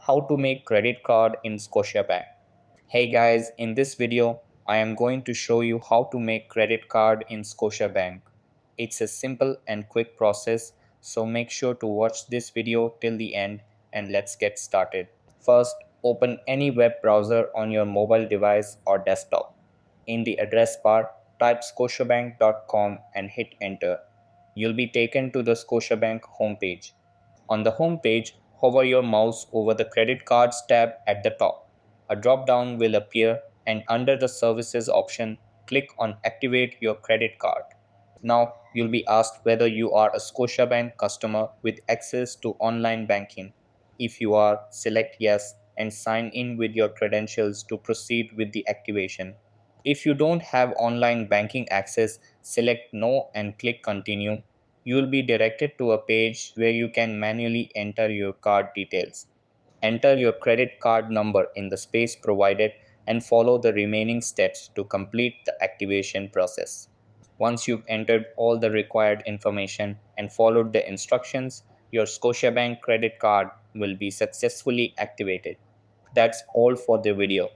How to make credit card in Scotia Bank. Hey guys, in this video, I am going to show you how to make credit card in Scotia Bank. It's a simple and quick process, so make sure to watch this video till the end and let's get started. First, open any web browser on your mobile device or desktop. In the address bar, type scotiabank.com and hit enter. You'll be taken to the Scotiabank homepage. On the home page, hover your mouse over the Credit Cards tab at the top. A drop-down will appear, and under the Services option, click on Activate your credit card. Now, you'll be asked whether you are a Scotiabank customer with access to online banking. If you are, select Yes and sign in with your credentials to proceed with the activation. If you don't have online banking access, select No and click Continue. You will be directed to a page where you can manually enter your card details. Enter your credit card number in the space provided and follow the remaining steps to complete the activation process. Once you've entered all the required information and followed the instructions, your Scotiabank credit card will be successfully activated. That's all for the video.